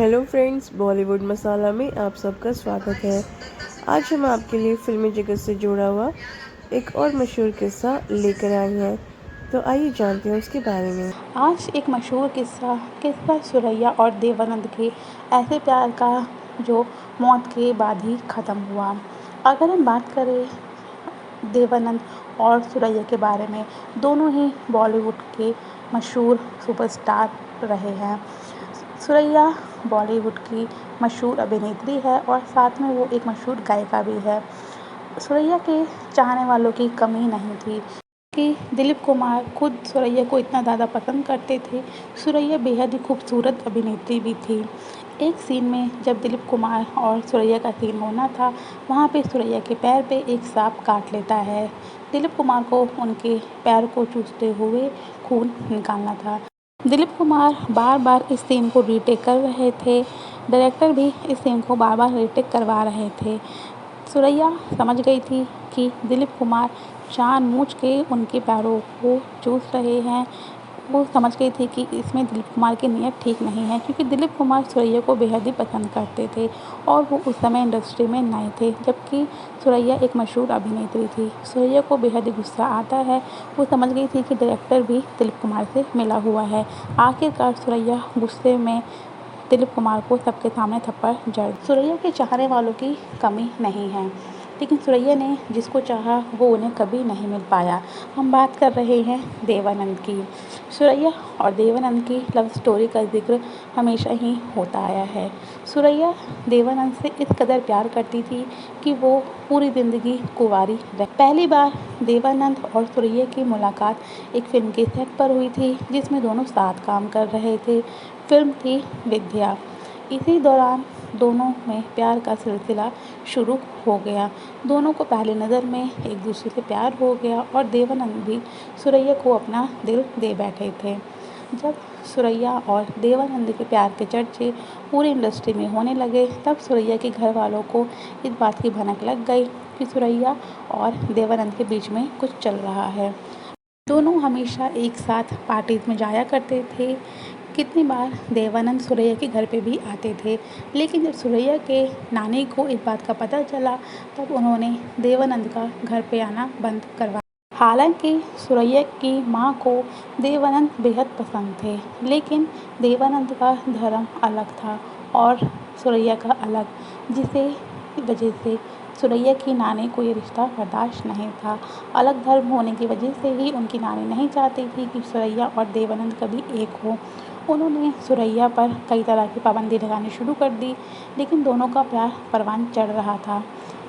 Hello friends, Bollywood मसाला में आप सबका स्वागत है। आज हम आपके लिए फिल्मी जगत से जुड़ा हुआ एक और मशहूर किस्सा लेकर आए हैं। तो आइए जानते हैं उसके बारे में। आज एक मशहूर किस्सा सुरैया और देवानंद के ऐसे प्यार का जो मौत के बाद ही ख़त्म हुआ। अगर हम बात करें देवानंद और सुरैया के बारे में, दोनों ही बॉलीवुड के मशहूर सुपरस्टार रहे हैं। सुरैया बॉलीवुड की मशहूर अभिनेत्री है और साथ में वो एक मशहूर गायिका भी है। सुरैया के चाहने वालों की कमी नहीं थी कि दिलीप कुमार खुद सुरैया को इतना ज़्यादा पसंद करते थे। सुरैया बेहद ही खूबसूरत अभिनेत्री भी थी। एक सीन में जब दिलीप कुमार और सुरैया का सीन होना था, वहाँ पे सुरैया के पैर पे एक सांप काट लेता है। दिलीप कुमार को उनके पैर को चूसते हुए खून निकालना था। दिलीप कुमार बार बार इस सीन को रीटेक कर रहे थे। डायरेक्टर भी इस सीन को बार बार रीटेक करवा रहे थे। सुरैया समझ गई थी कि दिलीप कुमार जानबूझ के उनके पैरों को चूस रहे हैं। वो समझ गई थी कि इसमें दिलीप कुमार की नीयत ठीक नहीं है, क्योंकि दिलीप कुमार सुरैया को बेहद ही पसंद करते थे और वो उस समय इंडस्ट्री में नए थे, जबकि सुरैया एक मशहूर अभिनेत्री थी। सुरैया को बेहद ही गुस्सा आता है। वो समझ गई थी कि डायरेक्टर भी दिलीप कुमार से मिला हुआ है। आखिरकार सुरैया गुस्से में दिलीप कुमार को सबके सामने थप्पड़ जड़। सुरैया के चाहने वालों की कमी नहीं है, लेकिन सुरैया ने जिसको चाहा वो उन्हें कभी नहीं मिल पाया। हम बात कर रहे हैं देवानंद की। सुरैया और देवानंद की लव स्टोरी का जिक्र हमेशा ही होता आया है। सुरैया देवानंद से इस कदर प्यार करती थी कि वो पूरी ज़िंदगी कुंवारी रह। पहली बार देवानंद और सुरैया की मुलाकात एक फ़िल्म के सेट पर हुई थी, जिसमें दोनों साथ काम कर रहे थे। फिल्म थी विद्या। इसी दौरान दोनों में प्यार का सिलसिला शुरू हो गया। दोनों को पहली नज़र में एक दूसरे से प्यार हो गया और देवानंद भी सुरैया को अपना दिल दे बैठे थे। जब सुरैया और देवानंद के प्यार के चर्चे पूरी इंडस्ट्री में होने लगे, तब सुरैया के घर वालों को इस बात की भनक लग गई कि सुरैया और देवानंद के बीच में कुछ चल रहा है। दोनों हमेशा एक साथ पार्टीज में जाया करते थे। कितनी बार देवानंद सुरैया के घर पे भी आते थे, लेकिन जब सुरैया के नानी को इस बात का पता चला, तब उन्होंने देवानंद का घर पे आना बंद करवा। हालांकि सुरैया की माँ को देवानंद बेहद पसंद थे, लेकिन देवानंद का धर्म अलग था और सुरैया का अलग, जिसे वजह से सुरैया की नानी को ये रिश्ता बर्दाश्त नहीं था। अलग धर्म होने की वजह से ही उनकी नानी नहीं चाहती थी कि सुरैया और देवानंद कभी एक हो। उन्होंने सुरैया पर कई तरह की पाबंदी लगानी शुरू कर दी, लेकिन दोनों का प्यार परवान चढ़ रहा था।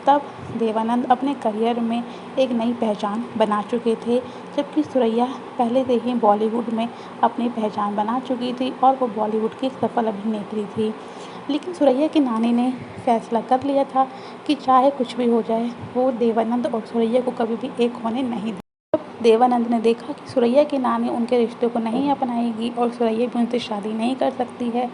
तब देवानंद अपने करियर में एक नई पहचान बना चुके थे, जबकि सुरैया पहले से ही बॉलीवुड में अपनी पहचान बना चुकी थी और वो बॉलीवुड की एक सफल अभिनेत्री थी। लेकिन सुरैया की नानी ने फैसला कर लिया था कि चाहे कुछ भी हो जाए, वो देवानंद और सुरैया को कभी भी एक होने नहीं देगी। जब देवानंद ने देखा कि सुरैया की नानी उनके रिश्ते को नहीं अपनाएगी और सुरैया भी उनसे शादी नहीं कर सकती है,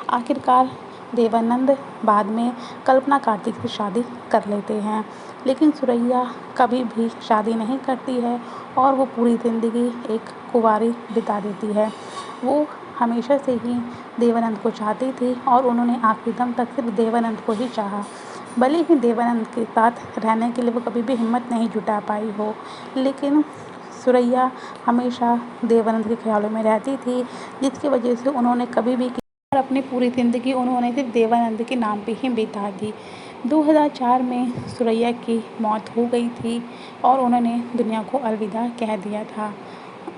आखिरकार देवानंद बाद में कल्पना कार्तिक से शादी कर लेते हैं। लेकिन सुरैया कभी भी शादी नहीं करती है और वो पूरी ज़िंदगी एक कुंवारी बिता देती है। वो हमेशा से ही देवानंद को चाहती थी और उन्होंने आखिरी दम तक सिर्फ देवानंद को ही चाहा। भले ही देवानंद के साथ रहने के लिए वो कभी भी हिम्मत नहीं जुटा पाई हो, लेकिन सुरैया हमेशा देवानंद के ख्यालों में रहती थी, जिसकी वजह से उन्होंने कभी भी और अपनी पूरी ज़िंदगी उन्होंने सिर्फ देवानंद के नाम पे ही बिता दी। 2004 में सुरैया की मौत हो गई थी और उन्होंने दुनिया को अलविदा कह दिया था।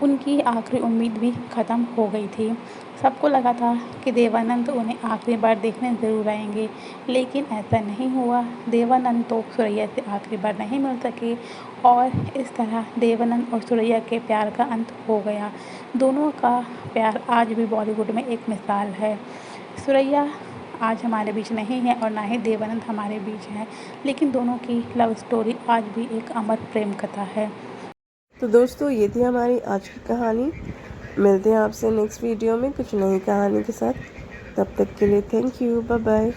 उनकी आखिरी उम्मीद भी ख़त्म हो गई थी। सबको लगा था कि देवानंद उन्हें आखिरी बार देखने ज़रूर आएंगे, लेकिन ऐसा नहीं हुआ। देवानंद तो सुरैया से आखिरी बार नहीं मिल सके और इस तरह देवानंद और सुरैया के प्यार का अंत हो गया। दोनों का प्यार आज भी बॉलीवुड में एक मिसाल है। सुरैया आज हमारे बीच नहीं है और ना ही देवानंद हमारे बीच है, लेकिन दोनों की लव स्टोरी आज भी एक अमर प्रेम कथा है। तो दोस्तों, ये थी हमारी आज की कहानी। मिलते हैं आपसे नेक्स्ट वीडियो में कुछ नई कहानी के साथ। तब तक के लिए थैंक यू, बाय बाय।